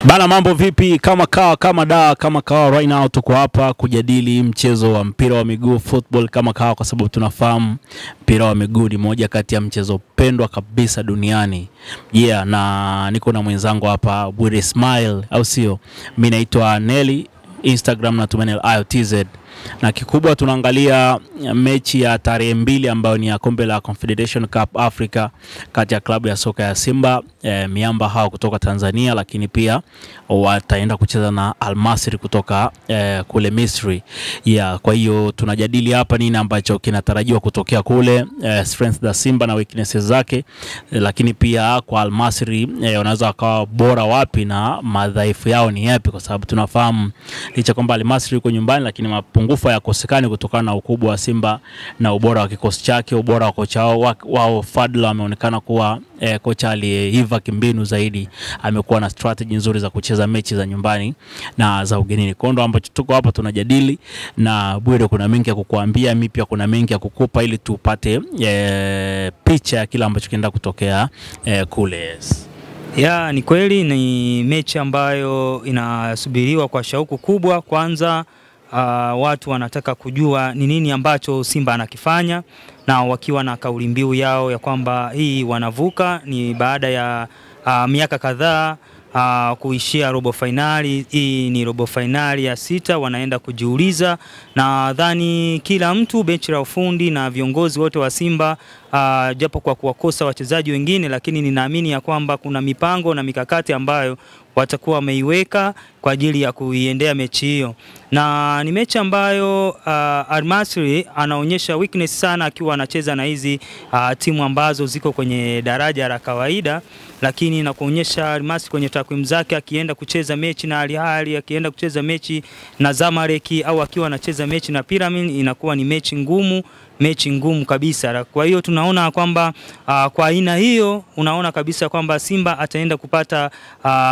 Bana, mambo vipi? Kama kawa right now tuko hapa kujadili mchezo wa mpira wa miguu, football kama kawa, kwa sababu tunafahamu mpira wa miguu ni moja kati ya mchezo pendwa kabisa duniani. Na niko na mwenzangu hapa Bwire Smile, au sio? Mimi naitwa Nelly, Instagram natumia IOTZ. Na kikubwa tunaangalia mechi ya tarehe 2 ambayo ni ya kombe la Confederation Cup Africa kati ya klabu ya soka ya Simba miamba hao kutoka Tanzania, lakini pia wataenda kucheza na Al Masry kutoka kule Misri. Kwa hiyo tunajadili hapa nini ambacho kinatarajiwa kutokea kule, strengths za Simba na weaknesses zake, lakini pia kwa Al Masry wanaweza wakawa bora wapi na madhaifu yao ni yapi, kwa sababu tunafahamu licha kwamba Al Masry yuko nyumbani, lakini mapungufu yakosekani kutokana na ukubwa wa Simba na ubora wa kikosi chake, ubora wa kocha wao Fadla ameonekana kuwa kocha aliyeiva kimbinu zaidi, amekuwa na strategy nzuri za kucheza mechi za nyumbani na za ugenini. Kondo ambacho tuko hapa tunajadili, na Bwire kuna mengi ya kukuambia, mimi pia kuna mengi ya kukupa ili tupate picha ya kila ambacho kinaenda kutokea kule. Ni kweli ni mechi ambayo inasubiriwa kwa shauku kubwa. Kwanza watu wanataka kujua ni nini ambacho Simba anakifanya, na wakiwa na kauli mbiu yao ya kwamba hii wanavuka, ni baada ya miaka kadhaa kuishia robo finali. Hii ni robo finali ya 6, wanaenda kujiuliza. Na nadhani kila mtu, benchi la ufundi na viongozi wote wa Simba, japo kwa kuwakosa wachezaji wengine, lakini ninaamini ya kwamba kuna mipango na mikakati ambayo watakuwa wameiweka kwa ajili ya kuiendea mechi hiyo. Na ni mechi ambayo Al Masry anaonyesha weakness sana akiwa anacheza na hizi timu ambazo ziko kwenye daraja la kawaida, lakini na kuonyesha Al Masry kwenye takwimu zake, akienda kucheza mechi na Al Ahly, akienda kucheza mechi na Zamalek, au akiwa anacheza mechi na Pyramids, inakuwa ni mechi ngumu kabisa. Kwa hiyo tunaona kwamba kwa aina hiyo unaona kabisa kwamba Simba ataenda kupata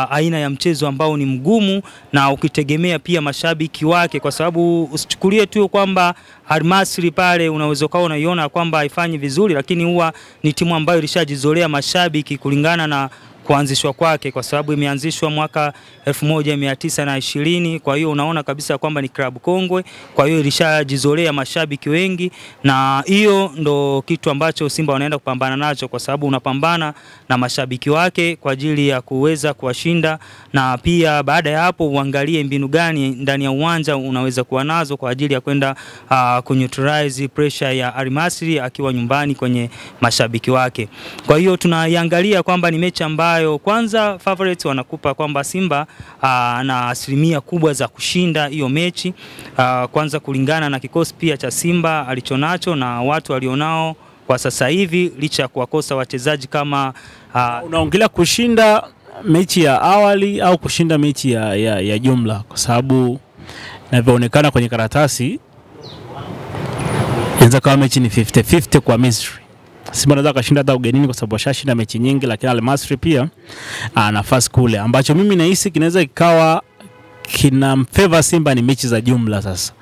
aina ya mchezo ambao ni mgumu, na ukitegemea pia mashabiki wake, kwa sababu usichukulie tu kwamba Al Masry pale unaweza kuwa unaiona kwamba haifanyi vizuri, lakini huwa ni timu ambayo ilishajizolea mashabiki kulingana na kuanzishwa kwake, kwa sababu imeanzishwa mwaka 1920. Kwa hiyo unaona kabisa kwamba ni klabu kongwe, kwa hiyo ilishajizolea mashabiki wengi, na hiyo ndo kitu ambacho Simba wanaenda kupambana nacho, kwa sababu unapambana na mashabiki wake kwa ajili ya kuweza kuwashinda. Na pia baada ya hapo uangalie mbinu gani ndani ya uwanja unaweza kuwa nazo kwa ajili ya kwenda kuneutralize pressure ya Al Masry akiwa nyumbani kwenye mashabiki wake. Kwa hiyo tunaiangalia kwamba ni mechi ambayo kwanza favorites wanakupa kwamba Simba na asilimia kubwa za kushinda hiyo mechi, kwanza kulingana na kikosi pia cha Simba alichonacho na watu walionao kwa sasa hivi, licha ya kuwakosa wachezaji kama unaongelea kushinda mechi ya awali au kushinda mechi ya jumla, kwa sababu inavyoonekana kwenye karatasi inaweza kuwa mechi ni 50-50 kwa Misri. Simba anaweza kushinda hata ugenini kwa sababu ashashinda mechi nyingi, lakini Al Masry pia nafasi kule, ambacho mimi nahisi kinaweza ikawa kina mfavor Simba ni mechi za jumla. Sasa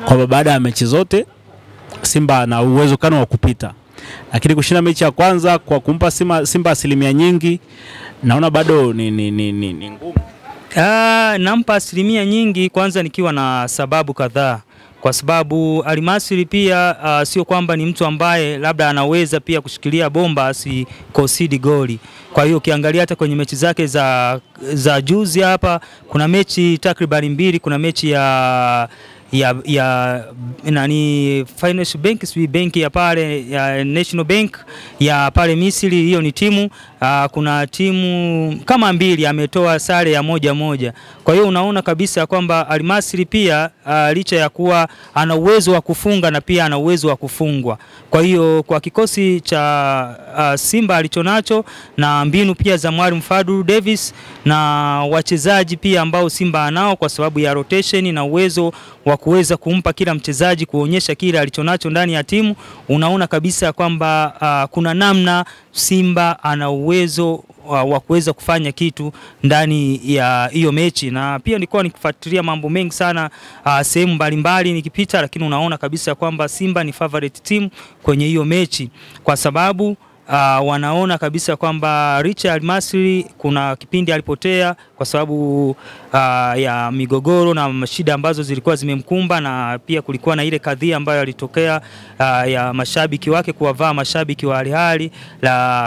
kwa baada ya mechi zote Simba ana uwezo kana wa kupita, lakini kushinda mechi ya kwanza kwa kumpa Simba asilimia nyingi, naona bado ni ngumu. Nampa asilimia nyingi kwanza nikiwa na sababu kadhaa. Kwa sababu Al Masry pia sio kwamba ni mtu ambaye labda anaweza pia kushikilia bomba asikosidi goli. Kwa hiyo ukiangalia hata kwenye mechi zake za juzi hapa, kuna mechi takriban 2, kuna mechi ya Financial Bank, benki ya pale ya National Bank ya pale Misri, hiyo ni timu. Kuna timu kama 2 ametoa sare ya 1-1. Kwa hiyo unaona kabisa kwamba Al Masry pia licha ya kuwa ana uwezo wa kufunga na pia ana uwezo wa kufungwa. Kwa hiyo kwa kikosi cha Simba alichonacho na mbinu pia za Mwalimu Fadlu Davis na wachezaji pia ambao Simba anao, kwa sababu ya rotation na uwezo wa kuweza kumpa kila mchezaji kuonyesha kile alichonacho ndani ya timu, unaona kabisa kwamba kuna namna Simba ana uwezo wa kuweza kufanya kitu ndani ya hiyo mechi. Na pia nilikuwa nikifuatilia mambo mengi sana sehemu mbalimbali nikipita, lakini unaona kabisa kwamba Simba ni favorite team kwenye hiyo mechi, kwa sababu wanaona kabisa kwamba Richard Al-Masry kuna kipindi alipotea kwa sababu ya migogoro na shida ambazo zilikuwa zimemkumba, na pia kulikuwa na ile kadhia ambayo alitokea ya mashabiki wake kuwavaa mashabiki wa Al Ahly.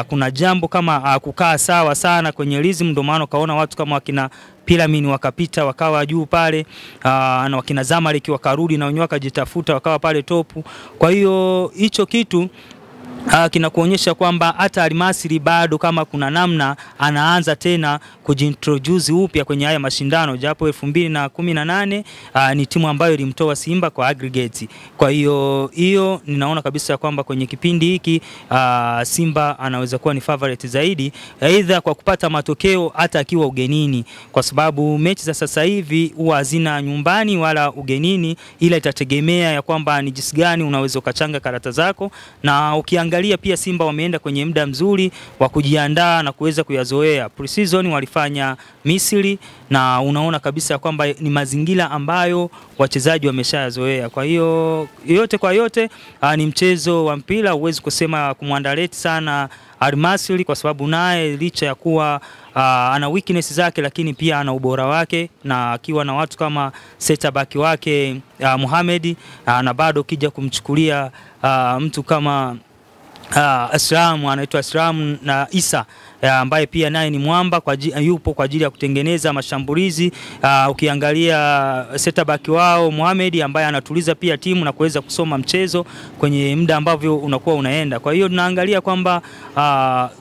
Kuna jambo kama kukaa sawa sana kwenye rhythm, ndio maana kaona watu kama wakina Pyramid wakapita wakawa juu pale, na wakina Zamalek wakarudi na wenyewe wakajitafuta wakawa pale topu. Kwa hiyo hicho kitu kinakuonyesha kwamba hata Al-Masry bado kama kuna namna anaanza tena kujintroduce upya kwenye haya mashindano, japo 2018 ni timu ambayo ilimtoa Simba kwa aggregate. Kwa hiyo ninaona kabisa kwamba kwenye kipindi hiki Simba anaweza kuwa ni favorite zaidi, aidha kwa kupata matokeo hata akiwa ugenini, kwa sababu mechi za sasa hivi huwa hazina nyumbani wala ugenini, ila itategemea ya kwamba ni jinsi gani unaweza ukachanga karata zako. Na ukiangalia pia Simba wameenda kwenye muda mzuri wa kujiandaa na kuweza kuyazoea. Pre-season walifanya Misri, na unaona kabisa kwamba ni mazingira ambayo wachezaji wameshayazoea. Kwa hiyo yote kwa yote ni mchezo wa mpira, huwezi kusema kumwandarate sana Al-Masry kwa sababu naye licha ya kuwa ana weakness zake, lakini pia ana ubora wake, na akiwa na watu kama center back wake Mohamed, na bado kija kumchukulia mtu kama Asram, anaitwa Asram na Isa ambaye pia naye ni mwamba yupo kwa ajili ya kutengeneza mashambulizi. Ukiangalia center back wao Mohamed ambaye anatuliza pia timu na kuweza kusoma mchezo kwenye muda ambavyo unakuwa unaenda. Kwa hiyo tunaangalia kwamba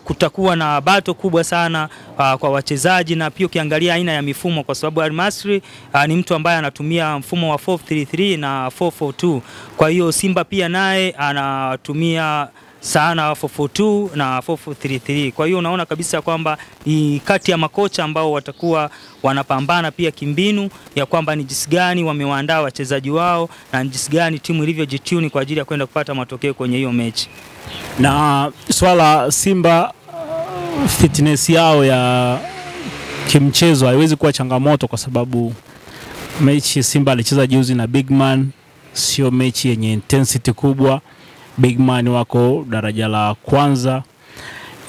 kutakuwa na bato kubwa sana kwa wachezaji, na pia ukiangalia aina ya mifumo, kwa sababu Al-Masry ni mtu ambaye anatumia mfumo wa 4-3-3 na 4-4-2. Kwa hiyo Simba pia naye anatumia sana 4-4-2 na 4-4-3-3. Kwa hiyo unaona kabisa kwamba ni kati ya makocha ambao watakuwa wanapambana pia kimbinu ya kwamba ni jinsi gani wamewaandaa wachezaji wao na ni jinsi gani timu ilivyojitune kwa ajili ya kwenda kupata matokeo kwenye hiyo mechi. Na swala Simba fitness yao ya kimchezo haiwezi kuwa changamoto, kwa sababu mechi Simba alicheza juzi na Big Man sio mechi yenye intensity kubwa. Big Man wako daraja la kwanza.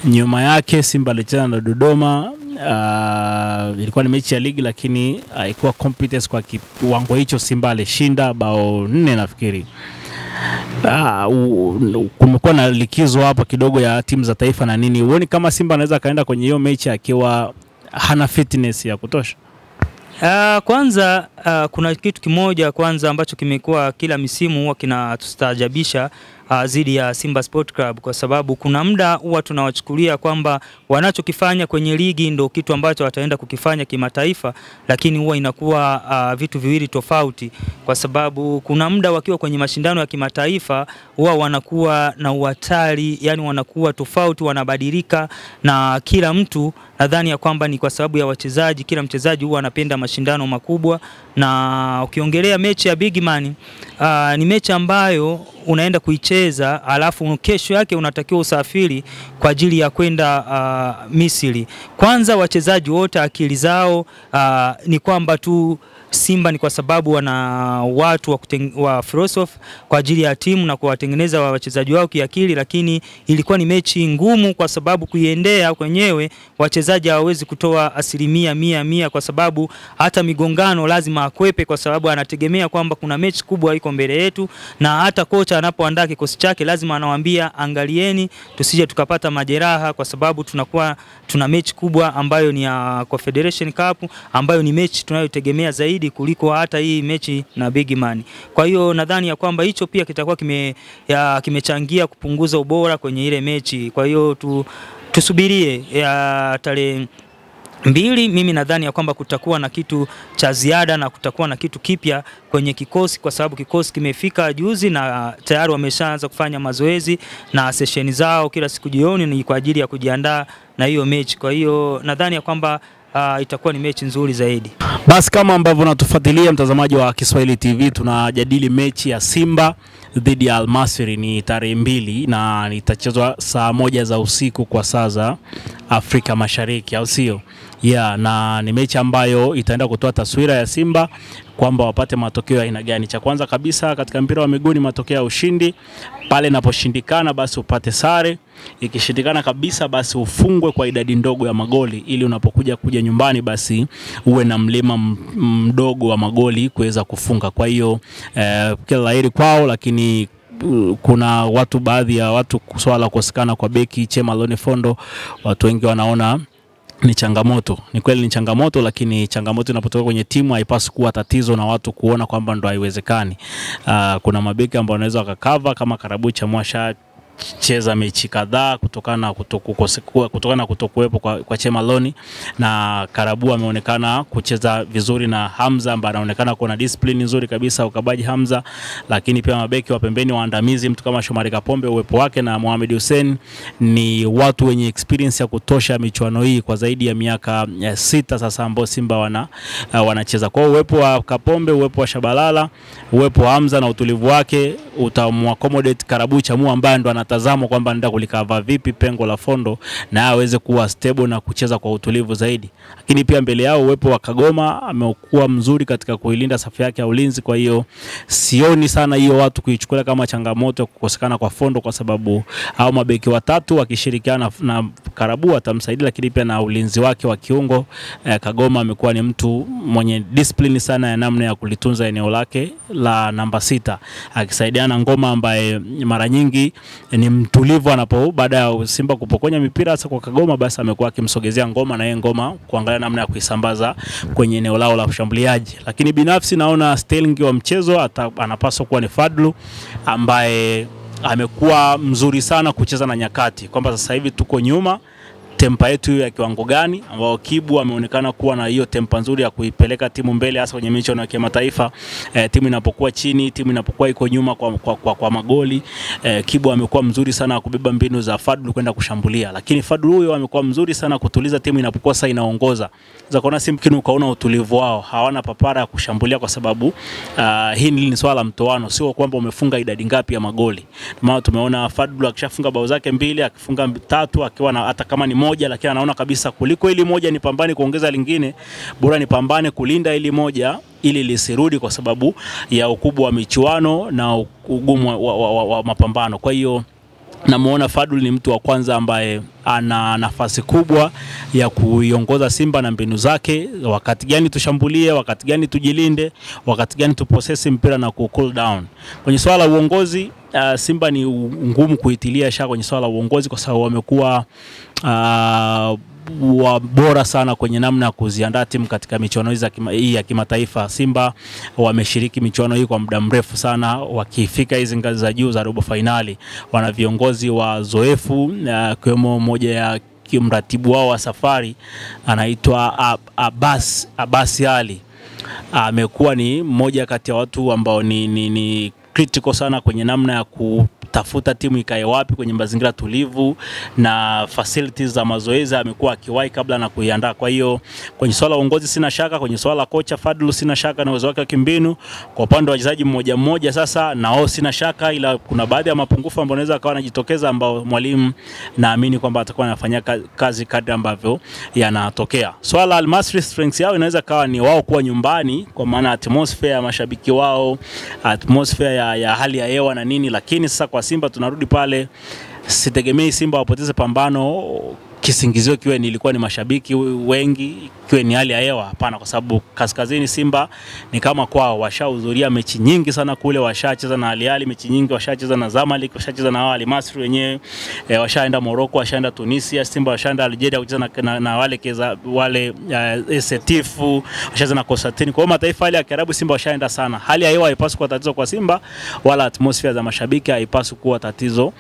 Nyuma yake Simba alicheza na Dodoma, ilikuwa ni mechi ya ligi, lakini haikuwa competence kwa kiwango hicho. Simba alishinda bao 4 nafikiri. Kumekuwa na likizo hapa kidogo ya timu za taifa na nini. Uone kama Simba anaweza kaenda kwenye hiyo mechi akiwa hana fitness ya kutosha? Kwanza kuna kitu kimoja kwanza ambacho kimekuwa kila misimu huwa kinatustaajabisha zidi ya Simba Sport Club, kwa sababu kuna muda huwa tunawachukulia kwamba wanachokifanya kwenye ligi ndio kitu ambacho wataenda kukifanya kimataifa, lakini huwa inakuwa vitu viwili tofauti, kwa sababu kuna muda wakiwa kwenye mashindano ya kimataifa huwa wanakuwa na uhatari, yani wanakuwa tofauti, wanabadilika, na kila mtu nadhani ya kwamba ni kwa sababu ya wachezaji. Kila mchezaji huwa anapenda mashindano makubwa, na ukiongelea mechi ya Big Man ni mechi ambayo unaenda kuicheza alafu kesho yake unatakiwa usafiri kwa ajili ya kwenda Misri. Kwanza wachezaji wote akili zao ni kwamba tu Simba ni kwa sababu wana watu wa philosophy kwa ajili ya timu na kuwatengeneza wachezaji wao kiakili, lakini ilikuwa ni mechi ngumu kwa sababu kuiendea kwenyewe wachezaji hawawezi kutoa 100% kwa sababu hata migongano lazima akwepe, kwa sababu anategemea kwamba kuna mechi kubwa iko mbele yetu, na hata kocha anapoandaa kikosi chake lazima anawaambia angalieni tusije tukapata majeraha, kwa sababu tuna mechi kubwa ambayo ni ya Confederation Cup, ambayo ni mechi tunayotegemea zaidi kuliko hata hii mechi na Big Man. Kwa hiyo nadhani ya kwamba hicho pia kitakuwa kimechangia kupunguza ubora kwenye ile mechi. Kwa hiyo tusubirie ya tarehe 2. Mimi nadhani ya kwamba kutakuwa na kitu cha ziada na kutakuwa na kitu kipya kwenye kikosi, kwa sababu kikosi kimefika juzi na tayari wameshaanza kufanya mazoezi na sesheni zao kila siku jioni ni kwa ajili ya kujiandaa na hiyo mechi. Kwa hiyo nadhani ya kwamba itakuwa ni mechi nzuri zaidi. Basi kama ambavyo unatufuatilia mtazamaji wa Kiswahili TV, tunajadili mechi ya Simba dhidi ya Al-Masry. Ni tarehe 2 na itachezwa saa 1 za usiku kwa saa za Afrika Mashariki, au sio? na ni mechi ambayo itaenda kutoa taswira ya Simba kwamba wapate matokeo ya aina gani. Cha kwanza kabisa katika mpira wa miguu ni matokeo ya ushindi. Pale inaposhindikana basi upate sare, ikishindikana kabisa basi ufungwe kwa idadi ndogo ya magoli, ili unapokuja nyumbani basi uwe na mlima mdogo wa magoli kuweza kufunga. Kwa hiyo kila laheri kwao, lakini kuna baadhi ya watu swala kukosekana kwa beki Chema Lone Fondo, watu wengi wanaona ni changamoto. Ni kweli ni changamoto, lakini changamoto inapotoka kwenye timu haipaswi kuwa tatizo na watu kuona kwamba ndo haiwezekani. Kuna mabeki ambao wanaweza wakakava kama Karabu Chamwasha cheza mechi kadhaa kutokana na kutokuwepo kwa Chema Lone, na Karabu ameonekana kucheza vizuri na Hamza ambaye anaonekana kuwa na discipline nzuri kabisa, ukabaji Hamza. Lakini pia mabeki wa pembeni waandamizi, mtu kama Shomari Kapombe, uwepo wake na Mohamed Hussein ni watu wenye experience ya kutosha michuano hii kwa zaidi ya miaka 6 sasa ambao Simba wanacheza. Kwa uwepo wa Kapombe, uwepo wa Shabalala, uwepo wa Hamza na utulivu wake utamuaccommodate Karabu Chamua ambaye ndo anatazama kwamba nenda kulikava vipi pengo la Fondo na aweze kuwa stable na kucheza kwa utulivu zaidi. Lakini pia mbele yao uwepo wa Kagoma amekuwa mzuri katika kuilinda safu yake ya ulinzi. Kwa hiyo sioni sana hiyo watu kuichukua kama changamoto kukosekana kwa Fondo, kwa sababu hao mabeki watatu wakishirikiana na Karabu atamsaidia, lakini pia na ulinzi wake wa kiungo. Kagoma amekuwa ni mtu mwenye discipline sana ya namna ya kulitunza eneo lake la namba 6, akisaidiana Ngoma ambaye mara nyingi ni mtulivu baada ya Simba kupokonya mipira hasa kwa Kagoma, basi amekuwa akimsogezea Ngoma na yeye Ngoma kuangalia namna ya kuisambaza kwenye eneo lao la ushambuliaji. Lakini binafsi naona styling wa mchezo anapaswa kuwa ni Fadlu ambaye amekuwa mzuri sana kucheza na nyakati, kwamba sasa hivi tuko nyuma, tempa yetu ya kiwango gani, ambao Kibu ameonekana kuwa na hiyo tempa nzuri ya kuipeleka timu mbele hasa kwenye michuano ya kimataifa. Timu inapokuwa chini, timu inapokuwa iko nyuma kwa magoli, Kibu amekuwa mzuri sana kubeba mbinu za Fadlu kwenda kushambulia. Lakini Fadlu huyo amekuwa mzuri sana kutuliza timu inapokuwa sasa inaongoza. Za kuona Simba ukaona utulivu wao, hawana papara ya kushambulia kwa sababu hii ni swala la mtoano, sio kwamba umefunga idadi ngapi ya magoli. Maana tumeona Fadlu akishafunga bao zake 2, akifunga 3, akiwa na hata kama ni moja, lakini anaona kabisa kuliko ili moja ni pambane kuongeza lingine, bora ni pambane kulinda ili moja ili lisirudi kwa sababu ya ukubwa wa michuano na ugumu wa mapambano. Kwa hiyo namuona Fadlu ni mtu wa kwanza ambaye ana nafasi kubwa ya kuiongoza Simba na mbinu zake, wakati gani tushambulie, wakati gani tujilinde, wakati gani tuposesi mpira na cool down. Kwenye swala la uongozi, Simba ni ngumu kuitilia shaka kwenye swala la uongozi, kwa sababu wamekuwa bora sana kwenye namna ya kuziandaa timu katika michuano hii ya kimataifa. Simba wameshiriki michuano hii kwa muda mrefu sana, wakifika hizi ngazi za juu za robo finali wana viongozi wazoefu, kiwemo moja ya mratibu wao wa safari anaitwa Abbas Ali. Amekuwa ni mmoja kati ya watu ambao ni critical sana kwenye namna ya kutafuta timu ikae wapi kwenye mazingira tulivu na facilities za mazoezi. Amekuwa akiwahi kabla na kuiandaa. Kwa hiyo kwenye swala la uongozi sina shaka, kwenye swala la kocha Fadlu sina shaka na uwezo wake wa kimbinu. Kwa upande wa wachezaji mmoja sasa nao sina shaka, ila kuna baadhi ya mapungufu ambayo yanaweza kawa yanajitokeza ambao mwalimu naamini kwamba atakuwa anafanya kazi kadri ambavyo yanatokea. Swala Al Masry strengths yao inaweza kawa ni wao kuwa nyumbani, kwa maana atmosphere ya mashabiki wao, atmosphere ya hali ya hewa na nini. Lakini sasa kwa Simba tunarudi pale, sitegemei Simba wapoteze pambano kisingizio kiwe ilikuwa ni mashabiki wengi, kiwe ni hali ya hewa. Hapana, kwa sababu kaskazini Simba ni kama kwao, washahudhuria mechi nyingi sana kule, washacheza na Al Ahly mechi nyingi, washacheza na Zamalek, washacheza na Al Masry wenyewe, washaenda Morocco, washaenda Tunisia, Simba washaenda Algeria kucheza na wale Setifu, washacheza na Constantine. Kwa mataifa yale ya Kiarabu Simba washaenda sana. Hali ya hewa haipaswi kuwa tatizo kwa Simba, wala atmosphere za mashabiki haipaswi kuwa tatizo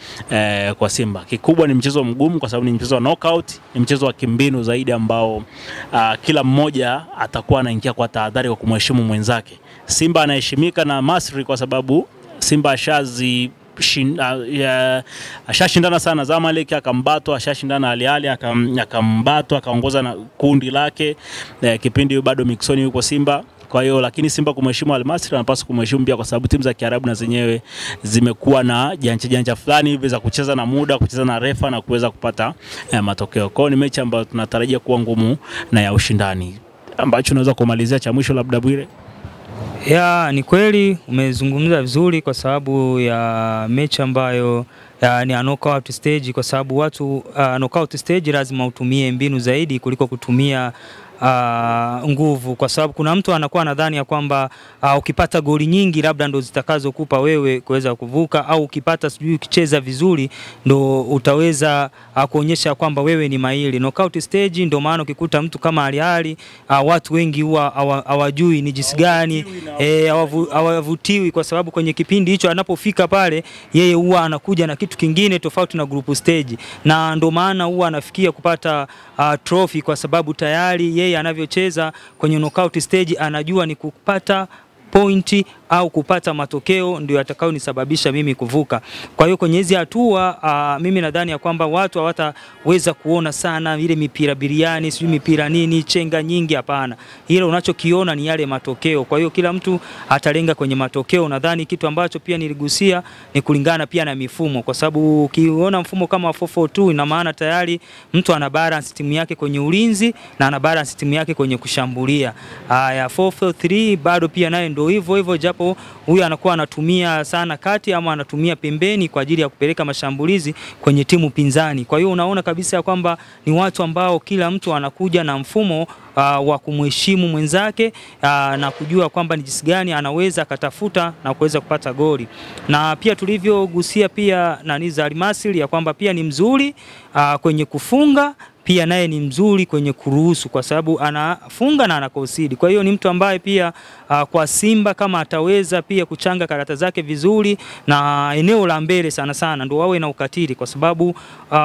kwa Simba. Kikubwa ni mchezo mgumu, kwa sababu ni mchezo wa knockout, ni mchezo wa kimbinu zaidi ambao kila mmoja atakuwa anaingia kwa tahadhari kwa kumheshimu mwenzake. Simba anaheshimika na Masry kwa sababu Simba ashashindana sana Zamalek, akambatwa, ashashindana Al Ahly akambatwa, akaongoza na kundi lake kipindi bado Miquissone yuko Simba. Kwa hiyo lakini Simba kumheshimu Al Masry anapaswa kumheshimu pia, kwa sababu timu za Kiarabu na zenyewe zimekuwa na janja fulani hivi za kucheza na muda, kucheza na refa na kuweza kupata matokeo. Kwa hiyo ni mechi ambayo tunatarajia kuwa ngumu na ya ushindani. Ambacho unaweza kumalizia cha mwisho labda Bwire? Ya, ni kweli umezungumza vizuri, kwa sababu ya mechi ambayo ni knockout stage, kwa sababu watu knockout stage lazima utumie mbinu zaidi kuliko kutumia nguvu, kwa sababu kuna mtu anakuwa nadhani ya kwamba ukipata goli nyingi labda ndo zitakazokupa wewe kuweza kuvuka, au ukipata sijui ukicheza vizuri ndo utaweza kuonyesha kwamba wewe ni mahiri. Knockout stage ndo maana ukikuta mtu kama Ali watu wengi huwa hawajui ni jinsi gani, hawavutiwi, kwa sababu kwenye kipindi hicho anapofika pale yeye huwa anakuja na kitu kingine tofauti na group stage, na ndo maana huwa anafikia kupata trophy, kwa sababu tayari yeye anavyocheza kwenye knockout stage anajua ni kupata pointi au kupata matokeo ndio yatakayonisababisha mimi kuvuka. Kwa hiyo kwenye hizi hatua mimi nadhani ya kwamba watu hawataweza kuona sana ile mipira biriani, sijui mipira nini, chenga nyingi, hapana. Ile unachokiona ni yale matokeo. Kwa hiyo kila mtu atalenga kwenye matokeo. Nadhani kitu ambacho pia niligusia ni kulingana pia na mifumo, kwa sababu ukiona mfumo kama 442 ina maana tayari mtu ana balance timu yake kwenye ulinzi na ana balance timu yake kwenye kushambulia. Ya 443 bado pia naye ndio hivyo, japo huyu anakuwa anatumia sana kati ama anatumia pembeni kwa ajili ya kupeleka mashambulizi kwenye timu pinzani. Kwa hiyo unaona kabisa ya kwamba ni watu ambao kila mtu anakuja na mfumo wa kumheshimu mwenzake na kujua kwamba ni jinsi gani anaweza akatafuta na kuweza kupata goli. Na pia tulivyogusia pia Naniza Al Masry ya kwamba pia ni mzuri kwenye kufunga, pia naye ni mzuri kwenye kuruhusu, kwa sababu anafunga na anakosidi. Kwa hiyo ni mtu ambaye pia kwa Simba kama ataweza pia kuchanga karata zake vizuri na eneo la mbele sana ndio wawe na ukatili, kwa sababu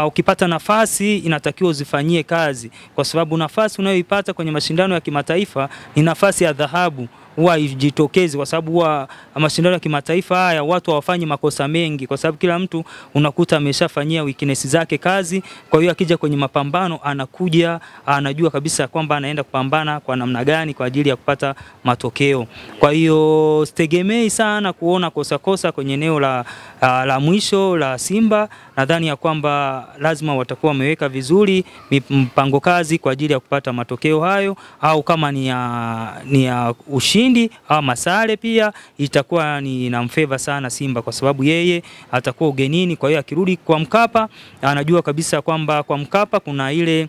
ukipata nafasi inatakiwa uzifanyie kazi, kwa sababu nafasi unayoipata kwenye mashindano ya kimataifa ni nafasi ya dhahabu. Huwa ijitokeze, kwa sababu huwa mashindano ya kimataifa haya watu hawafanyi makosa mengi, kwa sababu kila mtu unakuta ameshafanyia weakness zake kazi. Kwa hiyo akija kwenye mapambano anakuja anajua kabisa kwamba anaenda kupambana kwa namna gani kwa ajili ya kupata matokeo. Kwa hiyo sitegemei sana kuona kosa kwenye eneo la mwisho la Simba. Nadhani ya kwamba lazima watakuwa wameweka vizuri mpango kazi kwa ajili ya kupata matokeo hayo, au kama ni ya ushindi au masare pia itakuwa ni inamfavor sana Simba, kwa sababu yeye atakuwa ugenini. Kwa hiyo akirudi kwa Mkapa anajua kabisa kwamba kwa Mkapa kuna ile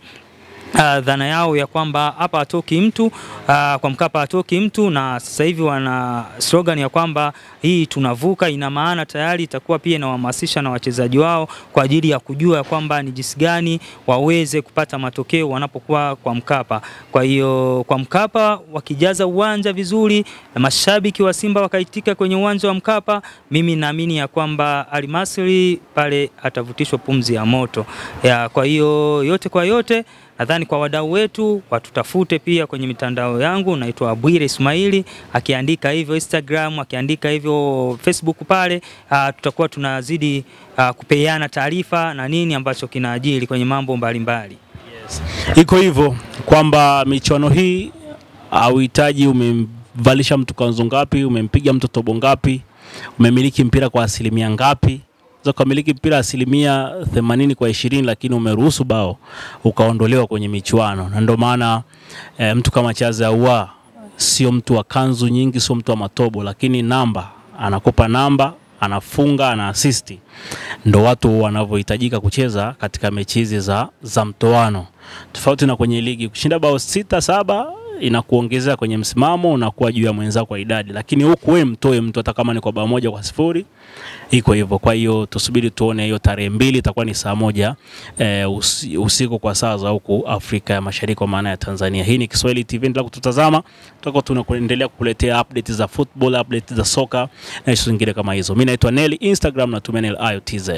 dhana yao ya kwamba hapa atoki mtu, kwa Mkapa atoki mtu, na sasa hivi wana slogan ya kwamba hii tunavuka. Ina maana tayari itakuwa pia inawahamasisha na wachezaji wao kwa ajili ya kujua kwamba ni jinsi gani waweze kupata matokeo wanapokuwa kwa Mkapa. Kwa hiyo kwa Mkapa wakijaza uwanja vizuri na mashabiki wa Simba wakaitika kwenye uwanja wa Mkapa, mimi naamini ya kwamba Al Masry pale atavutishwa pumzi ya moto. Kwa hiyo yote kwa yote nadhani kwa wadau wetu watutafute pia kwenye mitandao yangu, naitwa Bwire Ismaili, akiandika hivyo Instagram, akiandika hivyo Facebook pale, tutakuwa tunazidi kupeana taarifa na nini ambacho kinaajiri kwenye mambo mbalimbali. Yes. Iko hivyo kwamba michuano hii hauhitaji umemvalisha mtu kanzu ngapi, umempiga mtu tobo ngapi, umemiliki mpira kwa asilimia ngapi. Kumiliki mpira asilimia 80 kwa 20, lakini umeruhusu bao ukaondolewa kwenye michuano. Na ndio maana mtu kama Chaza Ahoua sio mtu wa kanzu nyingi, sio mtu wa matobo, lakini namba anakopa namba, anafunga, ana assist. Ndio watu wanavyohitajika kucheza katika mechi hizi za mtoano. Tofauti na kwenye ligi, kushinda bao 6-7 inakuongezea kwenye msimamo, unakuwa juu ya mwenzako kwa idadi, lakini huku wewe mtoe mtu hata kama ni kwa bao 1-0. Iko hivyo. Kwa hiyo tusubiri tuone hiyo tarehe 2 itakuwa ni saa 1 usiku kwa saa za huku Afrika ya Mashariki, kwa maana ya Tanzania. Hii ni Kiswahili TV, ndio kututazama. Tutakuwa tunaendelea kukuletea updates za football, updates za soka na ishu zingine kama hizo. Mimi naitwa Nelly, Instagram natumia NellyIOTZ.